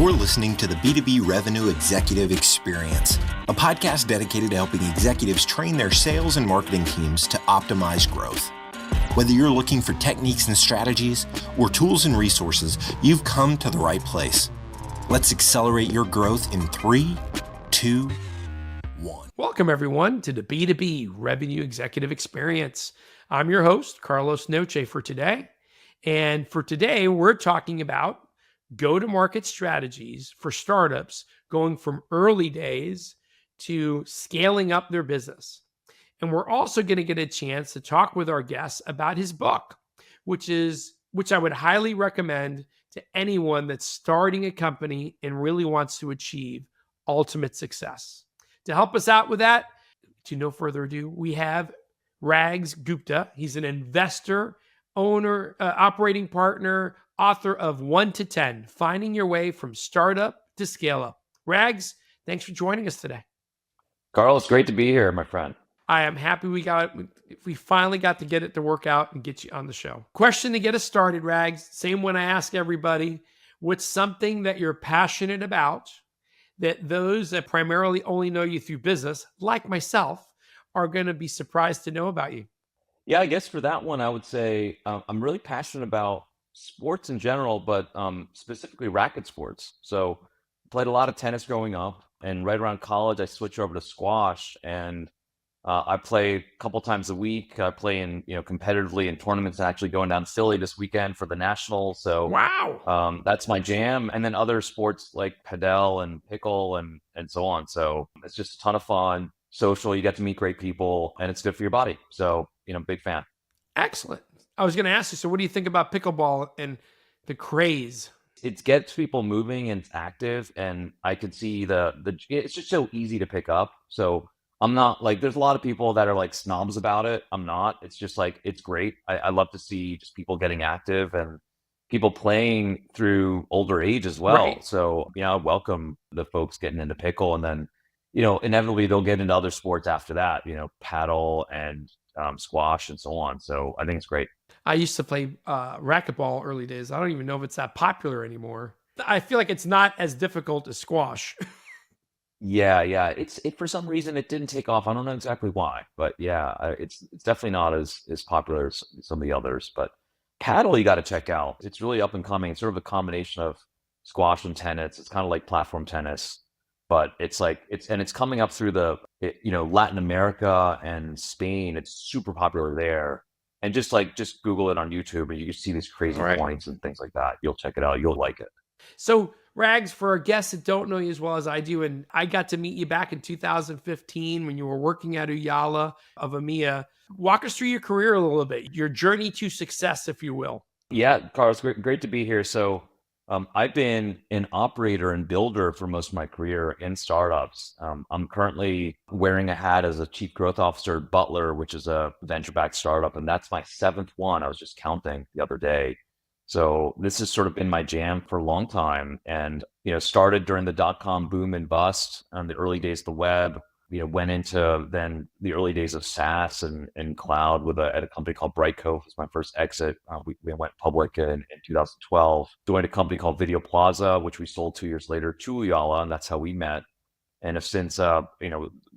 You're listening to the B2B Revenue Executive Experience, a podcast dedicated to helping executives train their sales and marketing teams to optimize growth. Whether you're looking for techniques and strategies or tools and resources, you've come to the right place. Let's accelerate your growth in 3, 2, 1. Welcome, everyone, to the B2B Revenue Executive Experience. I'm your host, Carlos Noche, for today. And for today, we're talking about go-to-market strategies for startups going from early days to scaling up their business. And we're also going to get a chance to talk with our guest about his book, which I would highly recommend to anyone that's starting a company and really wants to achieve ultimate success. To help us out with that, to no further ado, we have Rags Gupta. He's an investor, owner, operating partner, author of 1 to 10, Finding Your Way from Startup to Scale-Up. Rags, thanks for joining us today. Carlos, great to be here, my friend. I am happy we finally got to get it to work out and get you on the show. Question to get us started, Rags, same one I ask everybody. What's something that you're passionate about that those that primarily only know you through business, like myself, are going to be surprised to know about you? Yeah, I guess for that one, I would say I'm really passionate about sports in general, but specifically racket sports. So played a lot of tennis growing up, and right around college, I switched over to squash, and I play a couple times a week. I play in competitively in tournaments, actually going down to Philly this weekend for the Nationals. So wow, that's my jam. And then other sports like padel and pickle and so on. So it's just a ton of fun, social. You get to meet great people, and it's good for your body. So big fan. Excellent. I was going to ask you, so what do you think about pickleball and the craze? It gets people moving and it's active, and I could see it's just so easy to pick up. So I'm not like, there's a lot of people that are like snobs about it. I'm not. It's just like, it's great. I love to see just people getting active and people playing through older age as well. Right. So, I welcome the folks getting into pickle, and then, inevitably they'll get into other sports after that, paddle and squash and so on. So I think it's great. I used to play racquetball early days. I don't even know if it's that popular anymore. I feel like it's not as difficult as squash. Yeah. It for some reason it didn't take off. I don't know exactly why, but yeah, it's definitely not as popular as some of the others. But paddle, you got to check out. It's really up and coming. It's sort of a combination of squash and tennis. It's kind of like platform tennis, but it's coming up through Latin America and Spain. It's super popular there. And just Google it on YouTube, and you can see these crazy points and things like that. You'll check it out. You'll like it. So, Rags, for our guests that don't know you as well as I do, and I got to meet you back in 2015 when you were working at Uyala of EMEA. Walk us through your career a little bit, your journey to success, if you will. Yeah, Carlos, great to be here. So I've been an operator and builder for most of my career in startups. I'm currently wearing a hat as a chief growth officer at Butlr, which is a venture-backed startup, and that's my 7th one. I was just counting the other day. So this has sort of been my jam for a long time, and started during the dot-com boom and bust and the early days of the web. Went into then the early days of SaaS and cloud at a company called Brightcove. It was my first exit. We went public in 2012. Joined a company called Video Plaza, which we sold 2 years later to Uyala, and that's how we met. And have since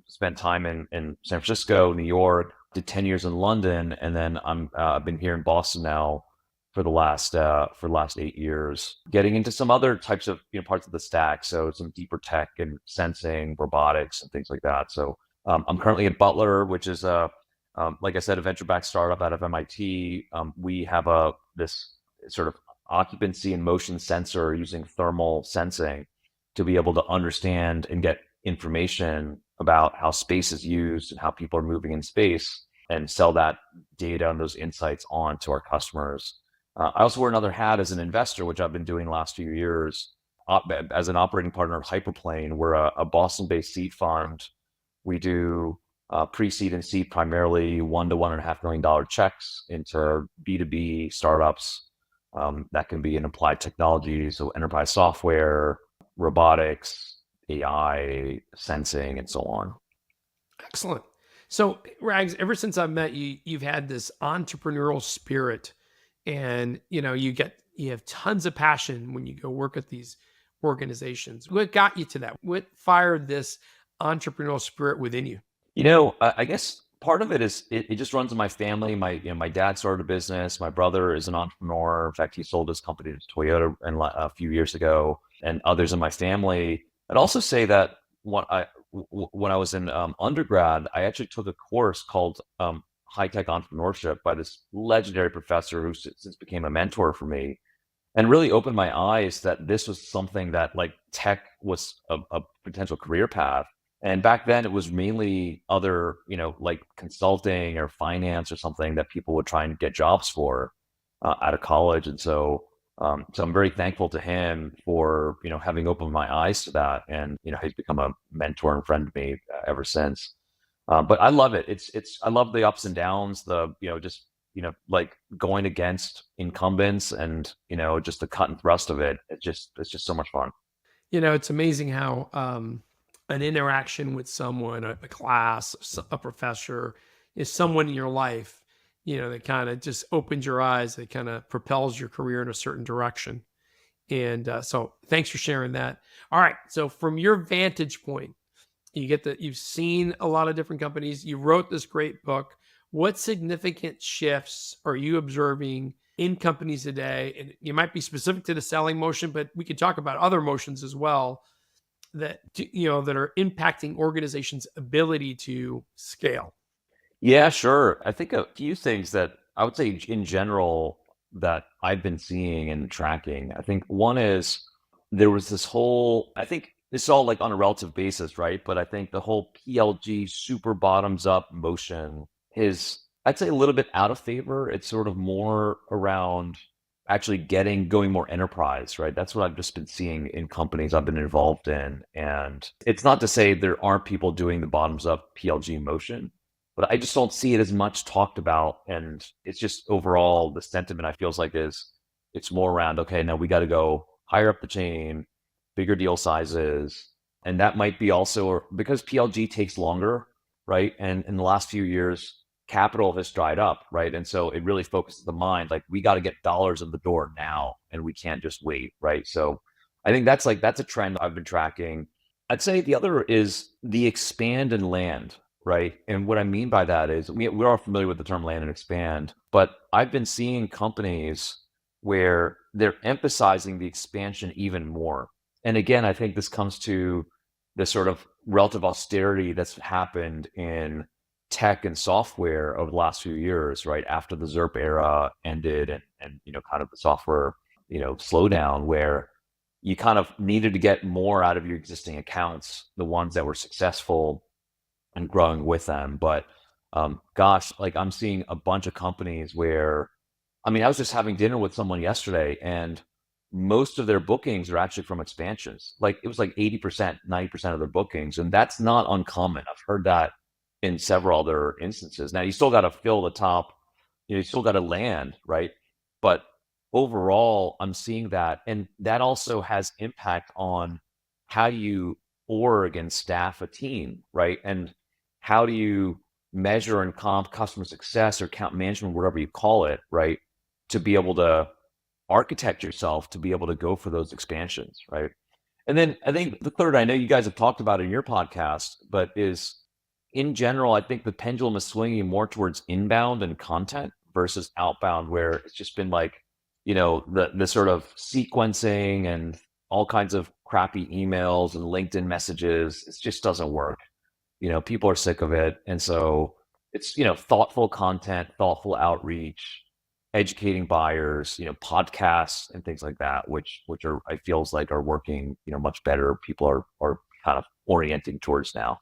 spent time in San Francisco, New York, did 10 years in London, and then I've been here in Boston now for the last 8 years, getting into some other types of parts of the stack. So some deeper tech and sensing, robotics, and things like that. So I'm currently at Butlr, which is like I said, a venture-backed startup out of MIT. We have this sort of occupancy and motion sensor using thermal sensing to be able to understand and get information about how space is used and how people are moving in space, and sell that data and those insights on to our customers. I also wear another hat as an investor, which I've been doing the last few years as an operating partner of Hyperplane. We're a Boston-based seed fund. We do pre-seed and seed primarily $1 to $1.5 million checks into B2B startups. That can be in applied technology, so enterprise software, robotics, AI, sensing, and so on. Excellent. So, Rags, ever since I've met you, you've had this entrepreneurial spirit, and you have tons of passion when you go work at these organizations? What got you to that? What fired this entrepreneurial spirit within you? I guess part of it is it just runs in my family. My dad started a business. My brother is an entrepreneur. In fact, he sold his company to Toyota a few years ago, and others in my family. I'd also say that when I was in undergrad, I actually took a course called High Tech Entrepreneurship by this legendary professor who since became a mentor for me, and really opened my eyes that this was something that like tech was a potential career path. And back then it was mainly other, like consulting or finance or something that people would try and get jobs for out of college. And so I'm very thankful to him for, having opened my eyes to that. And, he's become a mentor and friend to me ever since. But I love it. I love the ups and downs, like going against incumbents and, just the cut and thrust of it. It's just so much fun. It's amazing how an interaction with someone, a class, a professor, is someone in your life, that kind of just opens your eyes, that kind of propels your career in a certain direction. And so thanks for sharing that. All right. So from your vantage point, you've seen a lot of different companies. You wrote this great book. What significant shifts are you observing in companies today? And you might be specific to the selling motion, but we could talk about other motions as well that are impacting organizations' ability to scale. Yeah, sure. I think a few things that I would say in general that I've been seeing and tracking. I think one is there was I think this is all like on a relative basis, right? But I think the whole PLG super bottoms up motion is, I'd say, a little bit out of favor. It's sort of more around actually going more enterprise, right? That's what I've just been seeing in companies I've been involved in. And it's not to say there aren't people doing the bottoms up PLG motion, but I just don't see it as much talked about. And it's just overall the sentiment I feels like it's more around, okay, now we got to go higher up the chain, bigger deal sizes. And that might be also because PLG takes longer, right? And in the last few years, capital has dried up, right? And so it really focuses the mind, like we got to get dollars in the door now and we can't just wait, right? So I think that's a trend I've been tracking. I'd say the other is the expand and land, right? And what I mean by that is we're all familiar with the term land and expand, but I've been seeing companies where they're emphasizing the expansion even more. And again, I think this comes to the sort of relative austerity that's happened in tech and software over the last few years, right? After the ZERP era ended and kind of the software, slowdown where you kind of needed to get more out of your existing accounts, the ones that were successful and growing with them. But gosh, like I'm seeing a bunch of companies where, I was just having dinner with someone yesterday and most of their bookings are actually from expansions. Like it was like 80%, 90% of their bookings. And that's not uncommon. I've heard that in several other instances. Now you still got to fill the top, you still got to land, right? But overall, I'm seeing that. And that also has impact on how you org and staff a team, right? And how do you measure and comp customer success or account management, whatever you call it, right? To be able to architect yourself to be able to go for those expansions, right? And then I think the third, I know you guys have talked about in your podcast, but is in general, I think the pendulum is swinging more towards inbound and content versus outbound, where it's just been like, the sort of sequencing and all kinds of crappy emails and LinkedIn messages. It just doesn't work. People are sick of it. And so it's, thoughtful content, thoughtful outreach, educating buyers, podcasts and things like that, which are, I feels like are working, much better. People are kind of orienting towards now.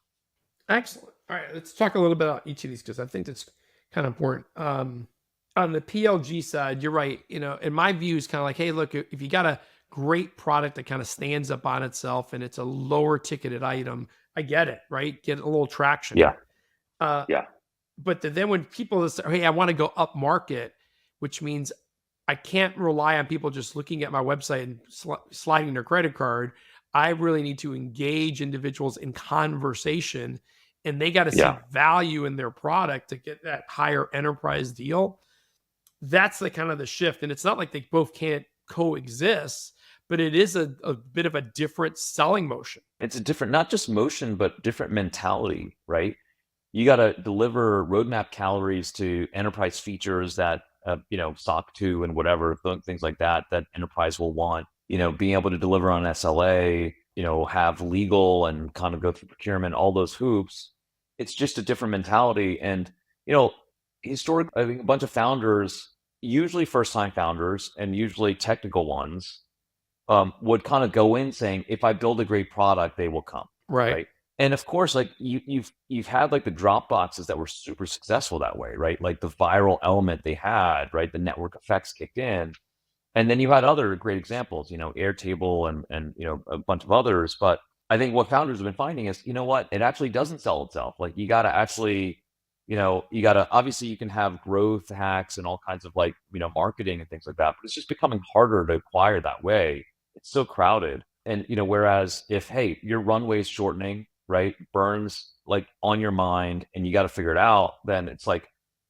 Excellent. All right, let's talk a little bit about each of these because I think that's kind of important. On the PLG side, you're right. In my view, is kind of like, hey, look, if you got a great product that kind of stands up on itself and it's a lower ticketed item, I get it, right? Get a little traction. Yeah. But then when people say, hey, I want to go up market, which means I can't rely on people just looking at my website and sliding their credit card. I really need to engage individuals in conversation, and they got to see value in their product to get that higher enterprise deal. That's the kind of the shift. And it's not like they both can't coexist, but it is a bit of a different selling motion. It's a different, not just motion, but different mentality, right? You got to deliver roadmap calories to enterprise features that, SOC 2 and whatever, things like that enterprise will want, being able to deliver on SLA, have legal and kind of go through procurement, all those hoops. It's just a different mentality. And, historically, I think a bunch of founders, usually first-time founders and usually technical ones, would kind of go in saying, if I build a great product, they will come. Right. And of course, like you've had like the drop boxes that were super successful that way, right? Like the viral element they had, right? The network effects kicked in. And then you had other great examples, Airtable and a bunch of others. But I think what founders have been finding is, what? It actually doesn't sell itself. Like you got to actually, obviously you can have growth hacks and all kinds of like, marketing and things like that, but it's just becoming harder to acquire that way. It's so crowded. And, whereas if, hey, your runway is shortening, right? Burns like on your mind and you got to figure it out, then it's like,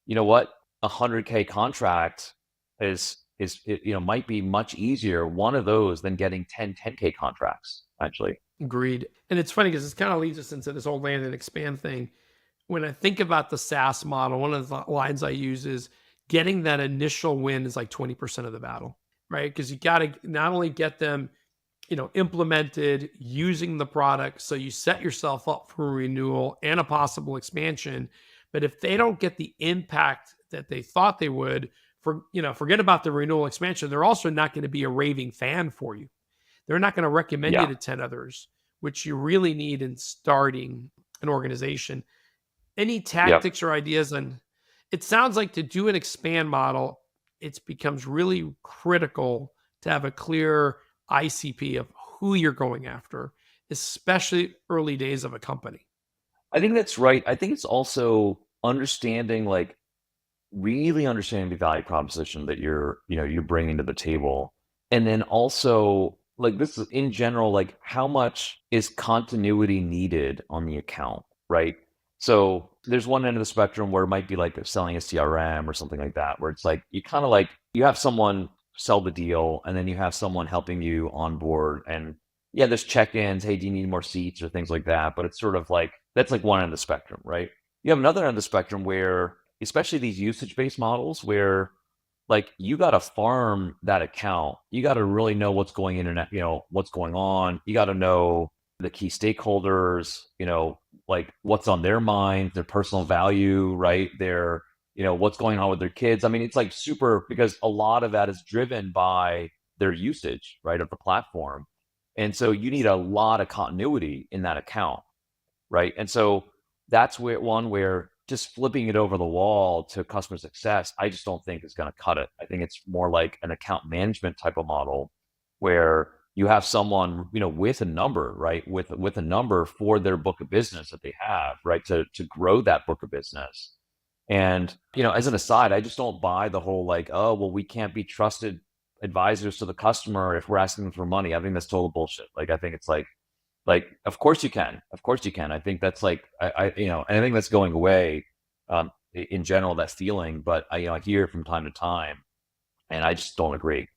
what? 100K contract might be much easier, one of those, than getting 10K contracts, actually. Agreed. And it's funny because this kind of leads us into this whole land and expand thing. When I think about the SaaS model, one of the lines I use is getting that initial win is like 20% of the battle, right? Because you got to not only get them, implemented, using the product, so you set yourself up for renewal and a possible expansion. But if they don't get the impact that they thought they would, forget about the renewal expansion, they're also not going to be a raving fan for you. They're not going to recommend you to 10 others, which you really need in starting an organization. Any tactics or ideas on, it sounds like to do an expand model, it becomes really critical to have a clear ICP of who you're going after, especially early days of a company. I think that's right. I think it's also really understanding the value proposition that you're bringing to the table. And then also like this is in general, like how much is continuity needed on the account, right? So there's one end of the spectrum where it might be like selling a CRM or something like that, where it's like you kind of like you have someone sell the deal and then you have someone helping you onboard, and there's check-ins, hey, do you need more seats or things like that, but it's sort of like that's like one end of the spectrum, right? You have another end of the spectrum where especially these usage-based models where like you got to farm that account, you got to really know what's going in and what's going on, you got to know the key stakeholders, like what's on their mind, their personal value, right? Their what's going on with their kids. I mean, it's like super, because a lot of that is driven by their usage, right, of the platform. And so you need a lot of continuity in that account, right? And so that's where just flipping it over the wall to customer success, I just don't think is going to cut it. I think it's more like an account management type of model where you have someone, with a number, right, with a number for their book of business that they have, right, to grow that book of business. And, as an aside, I just don't buy the whole like, oh, well, we can't be trusted advisors to the customer if we're asking them for money. I think that's total bullshit. Like, I think it's like, of course you can. Of course you can. I think that's like, I think that's going away in general, that feeling. But I hear it from time to time, and I just don't agree.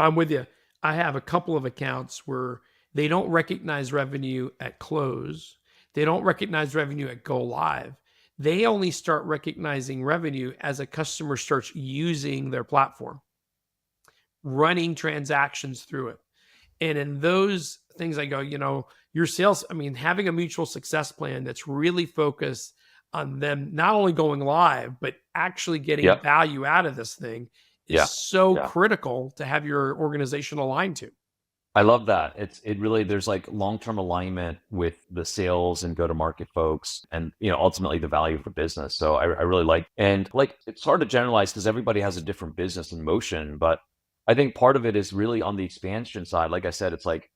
I'm with you. I have a couple of accounts where they don't recognize revenue at close. They don't recognize revenue at go live. They only start recognizing revenue as a customer starts using their platform, running transactions through it. And in those things, I go, your sales, having a mutual success plan that's really focused on them not only going live, but actually getting value out of this thing is so critical to have your organization aligned to. I love that. It really, there's like long-term alignment with the sales and go-to-market folks and, ultimately the value of the business. So I really like, and like, it's hard to generalize because everybody has a different business in motion, but I think part of it is really on the expansion side. Like I said, it's like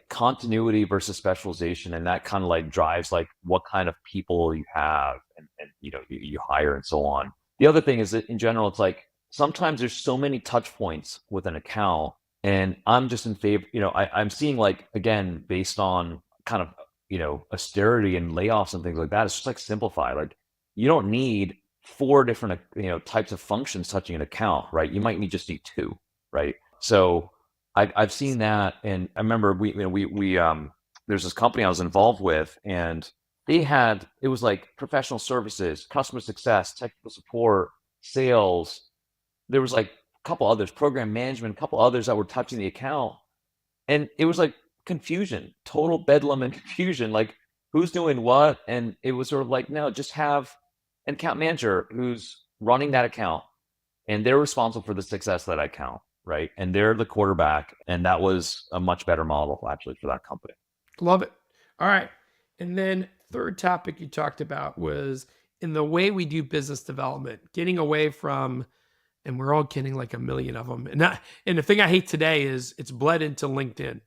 continuity versus specialization. And that kind of like drives like what kind of people you have and you hire and so on. The other thing is that in general, it's like, sometimes there's so many touch points with an account. And I'm just in favor, I'm seeing like, again, based on kind of, austerity and layoffs and things like that, it's just like simplify. Like you don't need 4 different, types of functions touching an account, right? You might just need 2, right? So I've seen that, and I remember we there's this company I was involved with, and it was like professional services, customer success, technical support, sales. There was like a couple others, program management, a couple others that were touching the account, and it was like confusion, total bedlam and confusion, like who's doing what, and it was sort of like, no, just have an account manager who's running that account, and they're responsible for the success of that account, right? And they're the quarterback, and that was a much better model actually for that company. Love it. All right. And then third topic you talked about was in the way we do business development, getting away from, and we're all getting like a million of them. And the thing I hate today is it's bled into LinkedIn.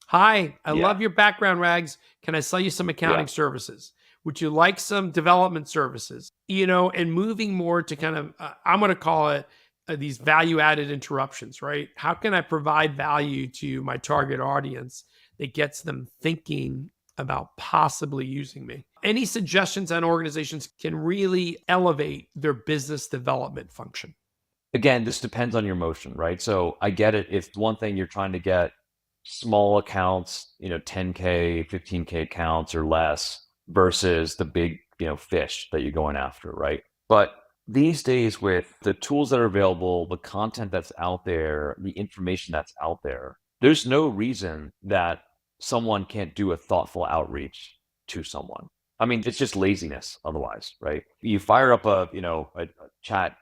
Hi, I Yeah. love your background, Rags. Can I sell you some accounting services? Would you like some development services? And moving more to kind of, I'm going to call it these value-added interruptions, right? How can I provide value to my target audience that gets them thinking about possibly using me? Any suggestions on organizations can really elevate their business development function? Again, this depends on your motion, right? So I get it. If one thing you're trying to get small accounts, 10K, 15K accounts or less versus the big, fish that you're going after, right? But these days with the tools that are available, the content that's out there, the information that's out there, there's no reason that someone can't do a thoughtful outreach to someone. I mean, it's just laziness otherwise, right? You fire up a chat,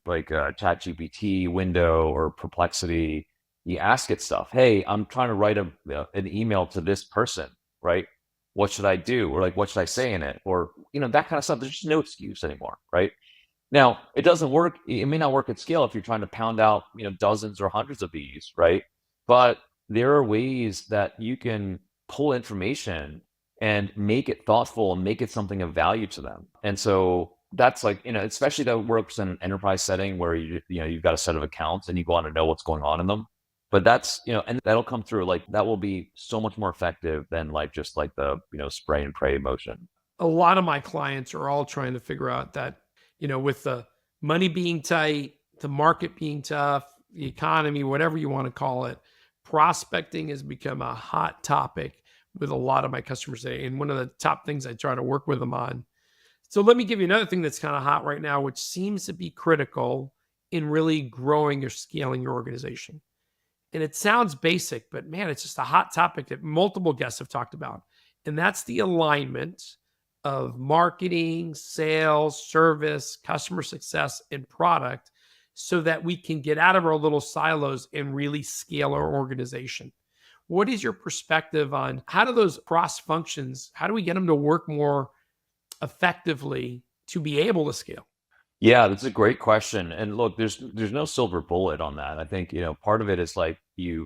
like a chat GPT window or Perplexity, you ask it stuff. Hey, I'm trying to write an email to this person, right? What should I do? Or like, what should I say in it? Or, that kind of stuff. There's just no excuse anymore, right? Now, it doesn't work. It may not work at scale if you're trying to pound out, dozens or hundreds of these, right? But there are ways that you can pull information and make it thoughtful and make it something of value to them. And so that's like, especially that works in an enterprise setting where you've got a set of accounts and you want to know what's going on in them. But that's, and that'll come through, like that will be so much more effective than like just like the, spray and pray motion. A lot of my clients are all trying to figure out that, with the money being tight, the market being tough, the economy, whatever you want to call it, prospecting has become a hot topic with a lot of my customers today. And one of the top things I try to work with them on. So let me give you another thing that's kind of hot right now, which seems to be critical in really growing or scaling your organization. And it sounds basic, but man, it's just a hot topic that multiple guests have talked about. And that's the alignment of marketing, sales, service, customer success, and product so that we can get out of our little silos and really scale our organization. What is your perspective on how do those cross functions, how do we get them to work more effectively to be able to scale? Yeah, that's a great question. And look, there's no silver bullet on that. I think, part of it is like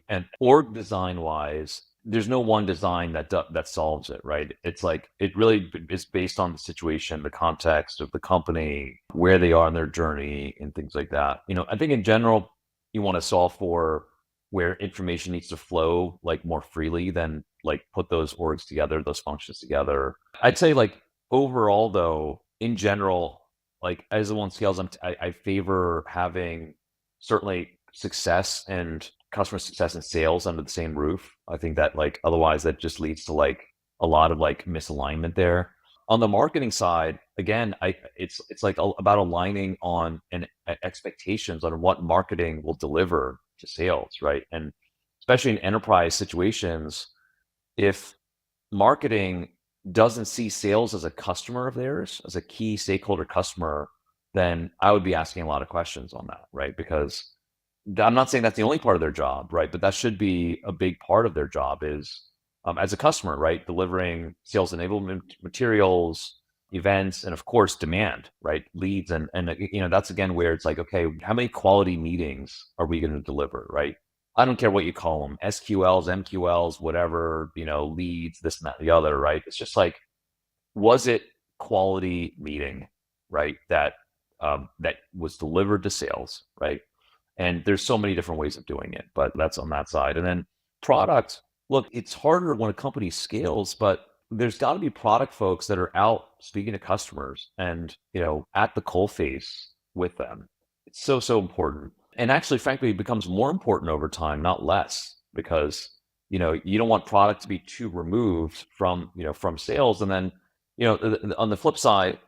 and org design wise, there's no one design that solves it, right? It's like it really is based on the situation, the context of the company, where they are in their journey and things like that. I think in general, you want to solve for where information needs to flow like more freely than like put those orgs together, those functions together. I'd say like overall though, in general, like as the one scales, I favor having certainly success and customer success and sales under the same roof. I think that like otherwise that just leads to like a lot of like misalignment there. On the marketing side, again, it's like about aligning on expectations on what marketing will deliver to sales, right? And especially in enterprise situations, if marketing doesn't see sales as a customer of theirs, as a key stakeholder customer, then I would be asking a lot of questions on that, right? Because I'm not saying that's the only part of their job, right? But that should be a big part of their job is as a customer, right? Delivering sales enablement materials, events, and of course, demand, right? Leads. And that's again where it's like, okay, how many quality meetings are we going to deliver, right? I don't care what you call them, SQLs, MQLs, whatever, leads, this and that, the other, right? It's just like, was it quality meeting, right? That was delivered to sales, right? And there's so many different ways of doing it, but that's on that side. And then product, look, it's harder when a company scales, but there's got to be product folks that are out speaking to customers and, at the coalface with them. It's so, so important. And actually, frankly, it becomes more important over time, not less, because, you don't want product to be too removed from sales. And then, on the flip side,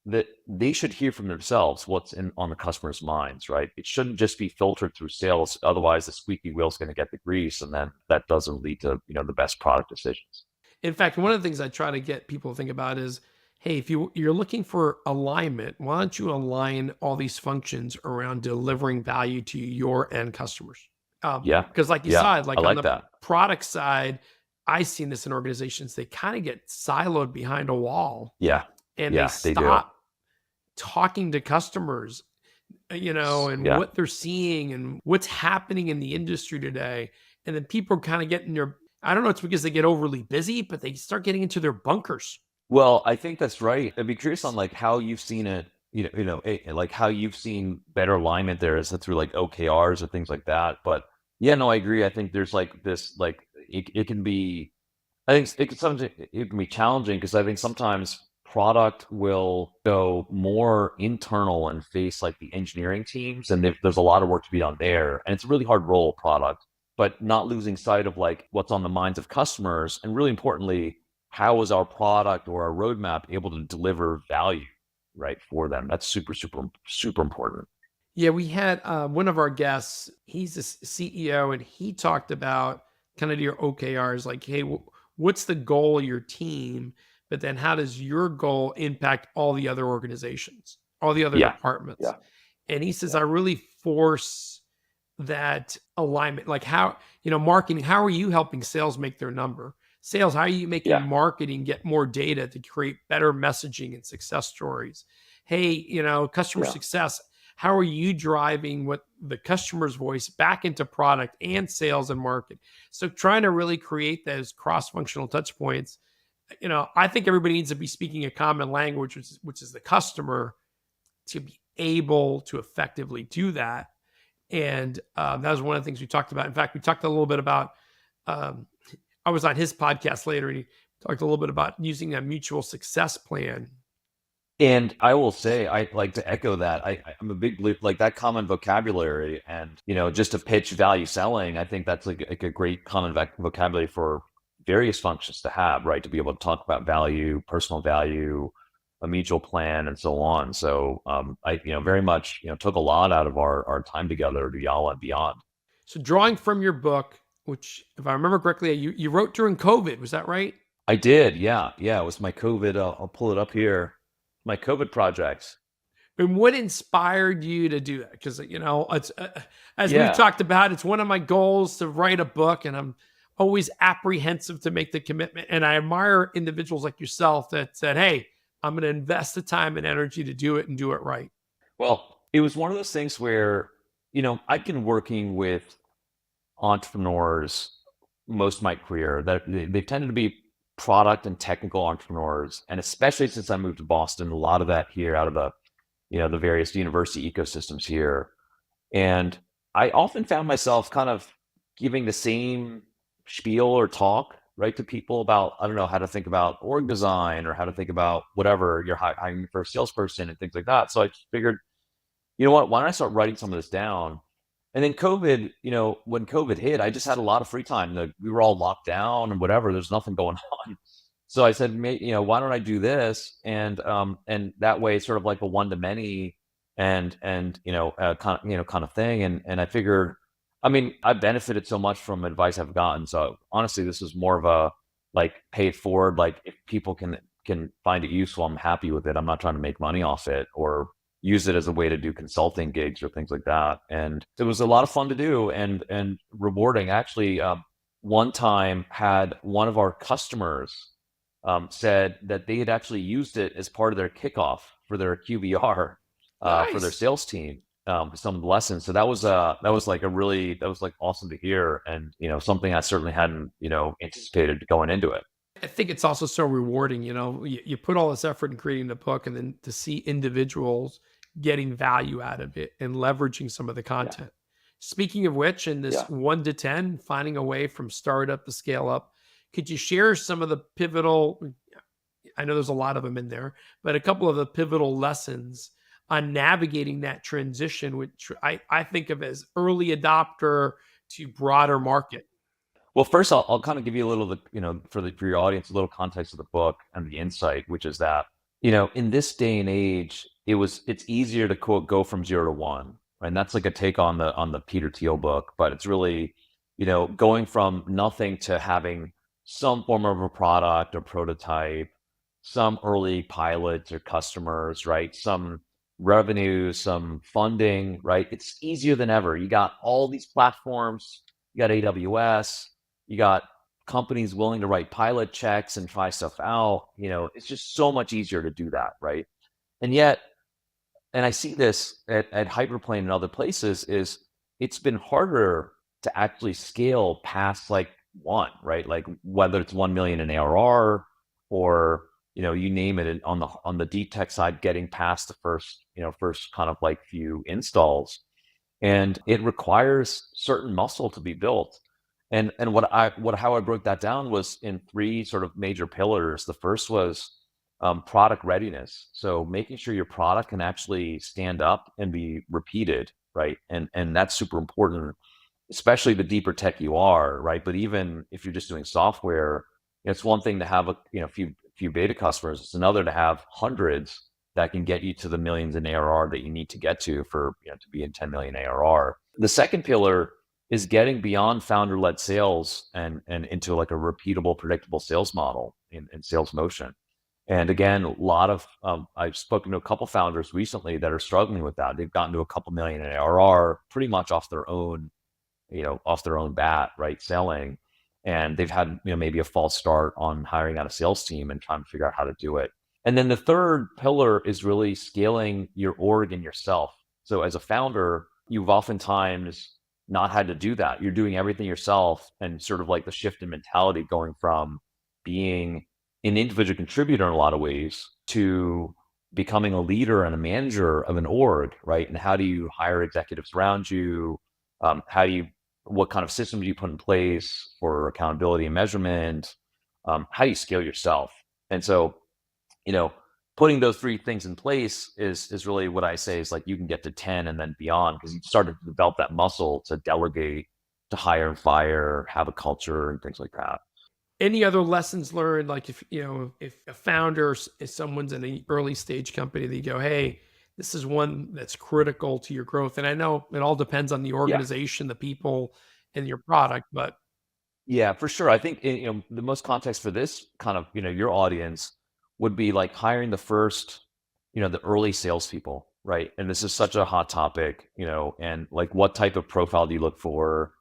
that they should hear from themselves what's on the customer's minds, right? It shouldn't just be filtered through sales. Otherwise, the squeaky wheel's going to get the grease, and then that doesn't lead to, the best product decisions. In fact, one of the things I try to get people to think about is, hey, if you're looking for alignment, why don't you align all these functions around delivering value to your end customers? Yeah. Because like you Yeah. said, like I on like the that. product side, I've seen this in organizations, they kind of get siloed behind a wall Yeah. and they Yeah. They do. stop talking to customers, and Yeah. what they're seeing and what's happening in the industry today. And then people kind of get in their, I don't know, it's because they get overly busy, but they start getting into their bunkers. Well, I think that's right. I'd be curious on like how you've seen it, like how you've seen better alignment there. Is it through like OKRs or things like that? But yeah, no, I agree. I think there's like this, like it can be, I think it can be challenging because I think sometimes product will go more internal and face like the engineering teams, and there's a lot of work to be done there, and it's a really hard role product, but not losing sight of like what's on the minds of customers, and really importantly, how is our product or our roadmap able to deliver value, right, for them? That's super, super, super important. Yeah, we had one of our guests, he's a CEO, and he talked about kind of your OKRs, like, hey, what's the goal of your team? But then how does your goal impact all the other organizations, all the other Yeah. departments? Yeah. And he says, I really force that alignment. Like how, marketing, how are you helping sales make their number? Sales, how are you making Yeah. marketing get more data to create better messaging and success stories? Hey, customer Yeah. success, how are you driving what the customer's voice back into product and sales and market? So trying to really create those cross-functional touch points. I think everybody needs to be speaking a common language, which is the customer, to be able to effectively do that. And that was one of the things we talked about. In fact, we talked a little bit about, I was on his podcast later, and he talked a little bit about using a mutual success plan. And I will say, I like to echo that. I'm a big believer, like that common vocabulary, and just to pitch value selling. I think that's like a great common vocabulary for various functions to have, right? To be able to talk about value, personal value, a mutual plan, and so on. So I very much took a lot out of our time together to Yala and beyond. So drawing from your book, which if I remember correctly, you wrote during COVID, was that right? I did, yeah. It was my COVID. I'll pull it up here. My COVID projects. And what inspired you to do that? Because it's as Yeah. we've talked about, it's one of my goals to write a book, and I'm always apprehensive to make the commitment. And I admire individuals like yourself that said, "Hey, I'm going to invest the time and energy to do it and do it right." Well, it was one of those things where I've been working with entrepreneurs most of my career that they've tended to be product and technical entrepreneurs, and especially since I moved to Boston, a lot of that here out of the the various university ecosystems here. And I often found myself kind of giving the same spiel or talk, right, to people about, I don't know, how to think about org design or how to think about whatever you're hiring for a salesperson and things like that. So I figured, what, why don't I start writing some of this down? And then COVID, when COVID hit, I just had a lot of free time. We were all locked down and whatever. There's nothing going on. So I said, why don't I do this? And that way, it's sort of like a one to many, and kind of thing. And I figured, I mean, I benefited so much from advice I've gotten. So honestly, this is more of a like pay it forward. Like if people can find it useful, I'm happy with it. I'm not trying to make money off it or use it as a way to do consulting gigs or things like that. And it was a lot of fun to do and rewarding. Actually, one time had one of our customers said that they had actually used it as part of their kickoff for their QBR for their Nice. sales team, for some of the lessons. So that was like awesome to hear, and something I certainly hadn't anticipated going into it. I think it's also so rewarding. You put all this effort in creating the book, and then to see individuals getting value out of it and leveraging some of the content. Speaking of which, in this 1 to 10, finding a way from startup to scale up, could you share some of the pivotal, I know there's a lot of them in there, but a couple of the pivotal lessons on navigating that transition, which I think of as early adopter to broader market? Well, first, I'll kind of give you a little, for your audience, a little context of the book and the insight, which is that, in this day and age, it's easier to quote go from 0 to 1, right? And that's like a take on the Peter Thiel book, but it's really, going from nothing to having some form of a product or prototype, some early pilots or customers, right? Some revenue, some funding, right? It's easier than ever. You got all these platforms, you got AWS, you got companies willing to write pilot checks and try stuff out. It's just so much easier to do that, right? And yet, and I see this at Hyperplane and other places, is it's been harder to actually scale past like one, right? Like whether it's 1 million in ARR or, you name it, on the deep tech side, getting past the first kind of like few installs. And it requires certain muscle to be built. And how I broke that down was in three sort of major pillars. The first was product readiness. So making sure your product can actually stand up and be repeated, right? And that's super important, especially the deeper tech you are, right? But even if you're just doing software, it's one thing to have a few beta customers. It's another to have hundreds that can get you to the millions in ARR that you need to get to for to be in 10 million ARR. The second pillar is getting beyond founder-led sales and into like a repeatable, predictable sales model in sales motion. And again, a lot of I've spoken to a couple founders recently that are struggling with that. They've gotten to a couple million in ARR pretty much off their own bat, right? Selling. And they've had, maybe a false start on hiring out a sales team and trying to figure out how to do it. And then the third pillar is really scaling your org and yourself. So as a founder, you've oftentimes not had to do that. You're doing everything yourself, and sort of like the shift in mentality going from being an individual contributor in a lot of ways to becoming a leader and a manager of an org, right? And how do you hire executives around you? What kind of systems do you put in place for accountability and measurement? How do you scale yourself? And so, putting those three things in place is really what I say is like you can get to 10 and then beyond, because you started to develop that muscle to delegate, to hire and fire, have a culture and things like that. Any other lessons learned? Like if a founder, if someone's in an early stage company, they go, hey, this is one that's critical to your growth. And I know it all depends on the organization, the people, and your product, but yeah, for sure. I think the most context for this kind of your audience would be like hiring the first, the early salespeople, right? And this is such a hot topic, and like what type of profile do you look for?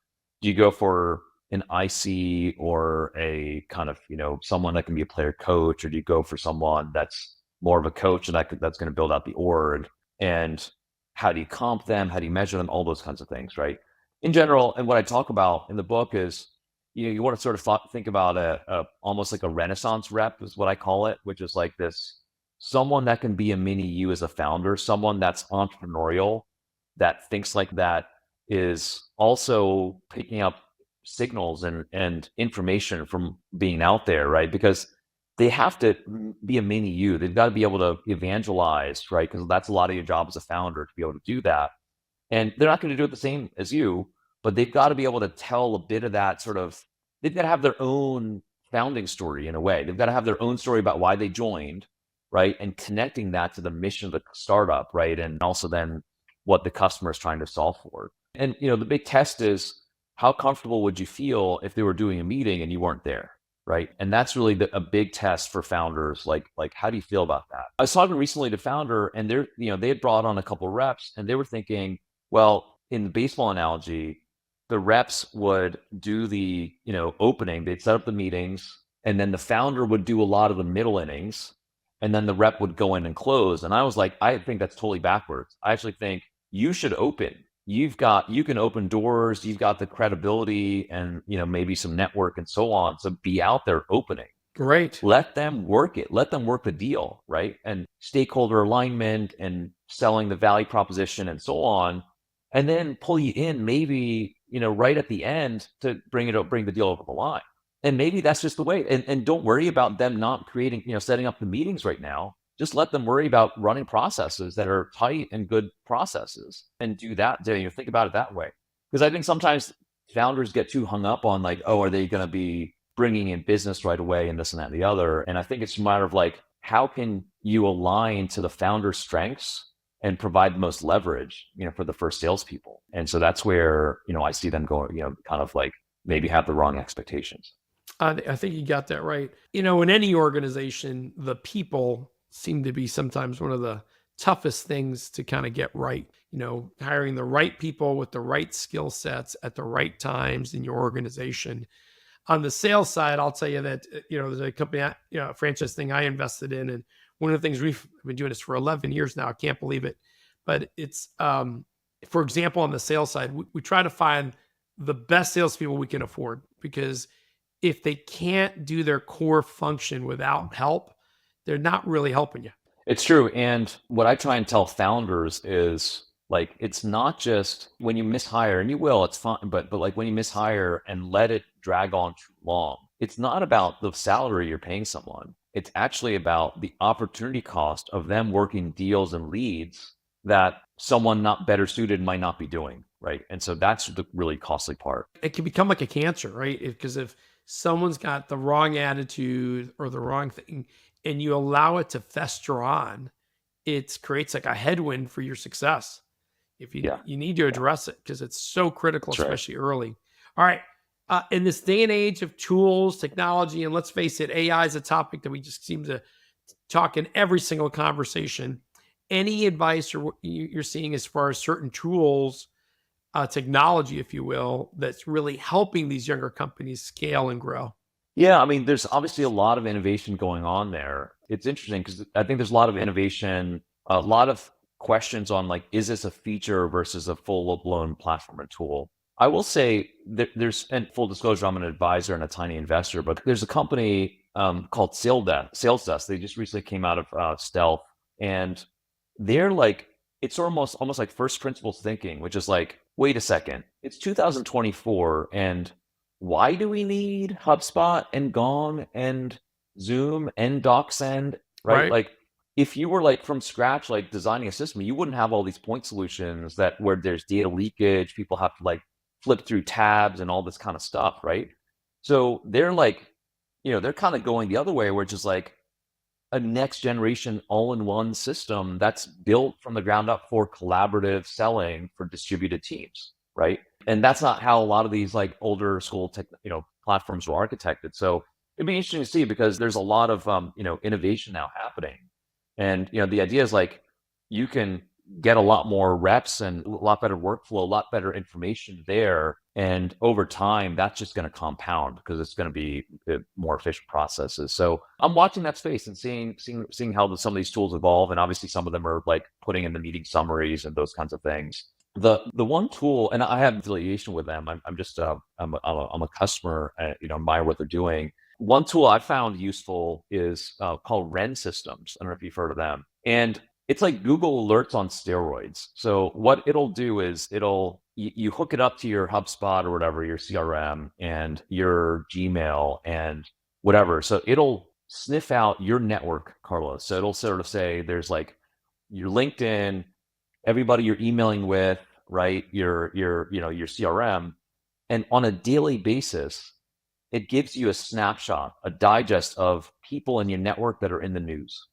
Do you go for an IC or a kind of someone that can be a player coach, or do you go for someone that's more of a coach and that's going to build out the org? And how do you comp them? How do you measure them? All those kinds of things, right? In general, and what I talk about in the book is, you want to sort of think about almost like a Renaissance rep is what I call it, which is like this, someone that can be a mini you as a founder, someone that's entrepreneurial, that thinks like that, is also picking up signals and information from being out there, right? Because they have to be a mini you. They've got to be able to evangelize, right? Because that's a lot of your job as a founder, to be able to do that. And they're not going to do it the same as you, but they've got to be able to tell a bit of that sort of, they've got to have their own founding story in a way. They've got to have their own story about why they joined, right? And connecting that to the mission of the startup, right? And also then what the customer is trying to solve for. And, the big test is, how comfortable would you feel if they were doing a meeting and you weren't there, right? And that's really a big test for founders. Like how do you feel about that? I was talking recently to founder, and they had brought on a couple of reps, and they were thinking, well, in the baseball analogy, the reps would do the opening, they'd set up the meetings, and then the founder would do a lot of the middle innings, and then the rep would go in and close. And I was like, I think that's totally backwards. I actually think you should open. You can open doors, you've got the credibility and maybe some network and so on. So be out there opening. Great. Let them work it. Let them work the deal, right? And stakeholder alignment and selling the value proposition and so on. And then pull you in maybe, right at the end to bring the deal over the line. And maybe that's just the way. And don't worry about them not creating, setting up the meetings right now. just let them worry about running processes that are tight and good processes and do that. Think about it that way. Because I think sometimes founders get too hung up on like, oh, are they going to be bringing in business right away and this and that and the other? And I think it's a matter of like, how can you align to the founder's strengths and provide the most leverage, for the first salespeople? And so that's where, I see them going, kind of like maybe have the wrong expectations. I think you got that right. In any organization, the people seem to be sometimes one of the toughest things to kind of get right. Hiring the right people with the right skill sets at the right times in your organization. On the sales side, I'll tell you that, there's a company, a franchise thing I invested in. And one of the things we've been doing this for 11 years now. I can't believe it. But it's, for example, on the sales side, we try to find the best salespeople we can afford, because if they can't do their core function without help, they're not really helping you. It's true. And what I try and tell founders is like, it's not just when you mishire, and you will, it's fine, but like when you mishire and let it drag on too long, it's not about the salary you're paying someone. It's actually about the opportunity cost of them working deals and leads that someone not better suited might not be doing, right? And so that's the really costly part. It can become like a cancer, right? Because if someone's got the wrong attitude or the wrong thing, and you allow it to fester on, it creates like a headwind for your success. If you need to address it, because it's so critical, that's especially early. All right. In this day and age of tools, technology, and let's face it, AI is a topic that we just seem to talk in every single conversation. Any advice you're seeing as far as certain tools, technology, if you will, that's really helping these younger companies scale and grow? Yeah, I mean, there's obviously a lot of innovation going on there. It's interesting because I think there's a lot of innovation, a lot of questions on like, is this a feature versus a full-blown platform and tool? I will say that and full disclosure, I'm an advisor and a tiny investor, but there's a company called Sales Desk. They just recently came out of stealth, and they're like, it's almost like first principles thinking, which is like, wait a second, it's 2024, and why do we need HubSpot and Gong and Zoom and DocSend, right? Like, if you were like from scratch, like designing a system, you wouldn't have all these point solutions where there's data leakage, people have to like flip through tabs and all this kind of stuff, right? So they're like, they're kind of going the other way, which is like a next generation all-in-one system that's built from the ground up for collaborative selling for distributed teams, right? And that's not how a lot of these like older school platforms were architected. So it'd be interesting to see, because there's a lot of innovation now happening. And the idea is like, you can get a lot more reps and a lot better workflow, a lot better information there. And over time, that's just going to compound, because it's going to be more efficient processes. So I'm watching that space and seeing how some of these tools evolve. And obviously some of them are like putting in the meeting summaries and those kinds of things. The one tool, and I have affiliation with them. I'm just I'm a customer. Admire what they're doing. One tool I found useful is called Wren Systems. I don't know if you've heard of them. And it's like Google Alerts on steroids. So what it'll do is you hook it up to your HubSpot or whatever, your CRM and your Gmail and whatever. So it'll sniff out your network, Carlos. So it'll sort of say there's like your LinkedIn, everybody you're emailing with, right? Your CRM, and on a daily basis, it gives you a snapshot, a digest of people in your network that are in the news.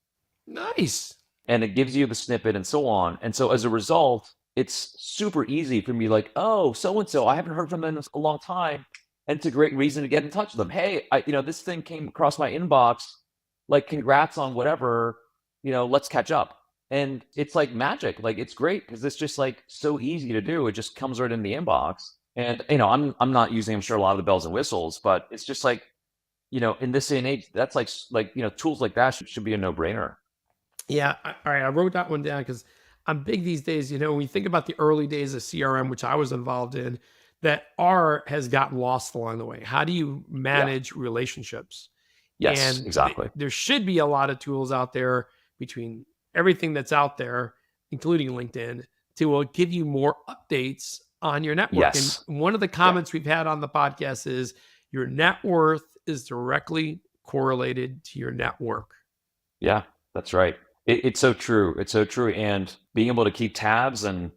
Nice. And it gives you the snippet and so on. And so as a result, it's super easy for me, like, oh, so-and-so, I haven't heard from them in a long time. And it's a great reason to get in touch with them. Hey, this thing came across my inbox, like, congrats on whatever, let's catch up. And it's like magic. Like, it's great because it's just like so easy to do. It just comes right in the inbox. And, I'm not using, I'm sure, a lot of the bells and whistles, but it's just like, in this day and age, that's like, tools like that should be a no-brainer. Yeah. All right. I wrote that one down because I'm big these days. When you think about the early days of CRM, which I was involved in, that R has gotten lost along the way. How do you manage relationships? Yes, and exactly. There should be a lot of tools out there between everything that's out there, including LinkedIn, to give you more updates on your network. Yes. And one of the comments we've had on the podcast is your net worth is directly correlated to your network. Yeah, that's right. It's so true. It's so true. And being able to keep tabs and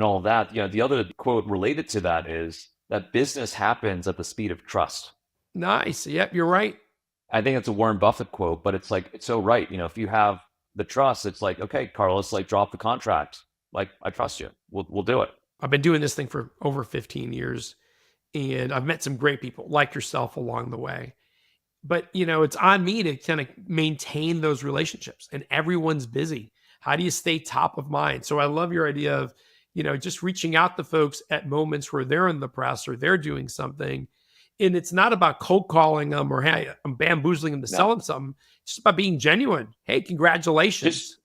all of that. The other quote related to that is that business happens at the speed of trust. Nice. Yep, you're right. I think it's a Warren Buffett quote, but it's like, it's so right. If you have the trust, it's like, okay, Carlos, like drop the contract. Like, I trust you. We'll do it. I've been doing this thing for over 15 years, and I've met some great people like yourself along the way. But, it's on me to kind of maintain those relationships, and everyone's busy. How do you stay top of mind? So I love your idea of, just reaching out to folks at moments where they're in the press or they're doing something. And it's not about cold calling them or, hey, I'm bamboozling them to sell them something. It's just about being genuine. Hey, congratulations.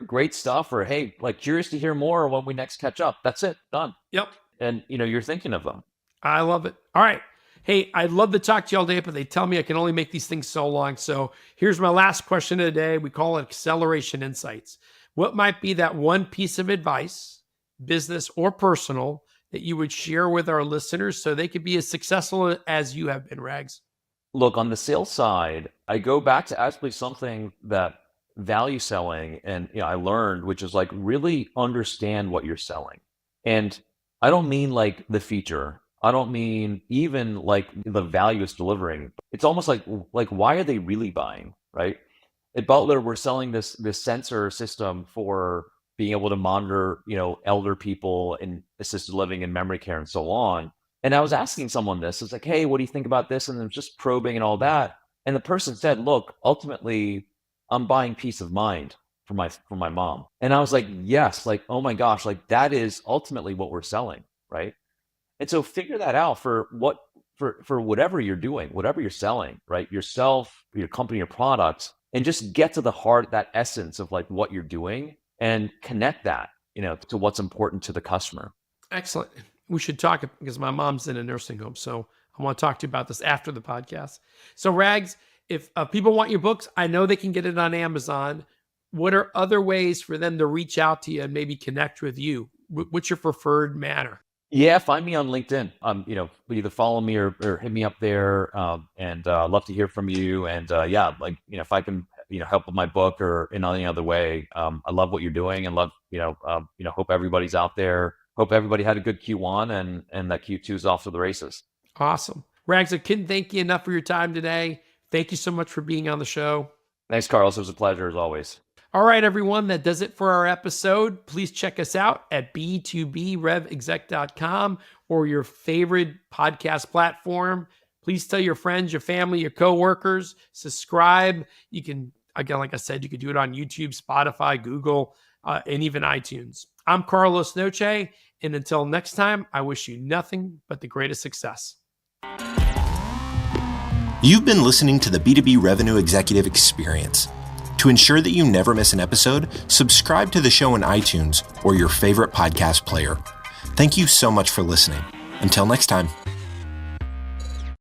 Great stuff. Or, hey, like, curious to hear more when we next catch up. That's it. Done. Yep. And, you're thinking of them. I love it. All right. Hey, I'd love to talk to you all day, but they tell me I can only make these things so long. So here's my last question of the day. We call it Acceleration Insights. What might be that one piece of advice, business or personal, that you would share with our listeners so they could be as successful as you have been, Rags? Look, on the sales side, I go back to actually something that value selling and I learned, which is like really understand what you're selling. And I don't mean like the feature. I don't mean even like the value it's delivering. It's almost like why are they really buying, right? At Butlr, we're selling this sensor system for being able to monitor, elder people in assisted living and memory care and so on. And I was asking someone this. It's like, hey, what do you think about this? And I'm just probing and all that. And the person said, look, ultimately, I'm buying peace of mind for my mom. And I was like, yes, like, oh my gosh, like that is ultimately what we're selling, right? And so figure that out for whatever you're doing, whatever you're selling, right? Yourself, your company, your products, and just get to the heart, that essence of like what you're doing and connect that, to what's important to the customer. Excellent. We should talk because my mom's in a nursing home. So I want to talk to you about this after the podcast. So Rags, if people want your books, I know they can get it on Amazon. What are other ways for them to reach out to you and maybe connect with you? What's your preferred manner? Yeah, find me on LinkedIn. Either follow me or hit me up there. And love to hear from you. And if I can, help with my book or in any other way, I love what you're doing and love, hope everybody's out there. Hope everybody had a good Q1 and that Q2 is off to the races. Awesome. Rags, I couldn't thank you enough for your time today. Thank you so much for being on the show. Thanks, Carlos. It was a pleasure as always. All right, everyone, that does it for our episode. Please check us out at b2brevexec.com or your favorite podcast platform. Please tell your friends, your family, your coworkers, subscribe. You can, again, like I said, you could do it on YouTube, Spotify, Google, and even iTunes. I'm Carlos Noche, and until next time, I wish you nothing but the greatest success. You've been listening to the B2B Revenue Executive Experience. To ensure that you never miss an episode, subscribe to the show in iTunes or your favorite podcast player. Thank you so much for listening. Until next time.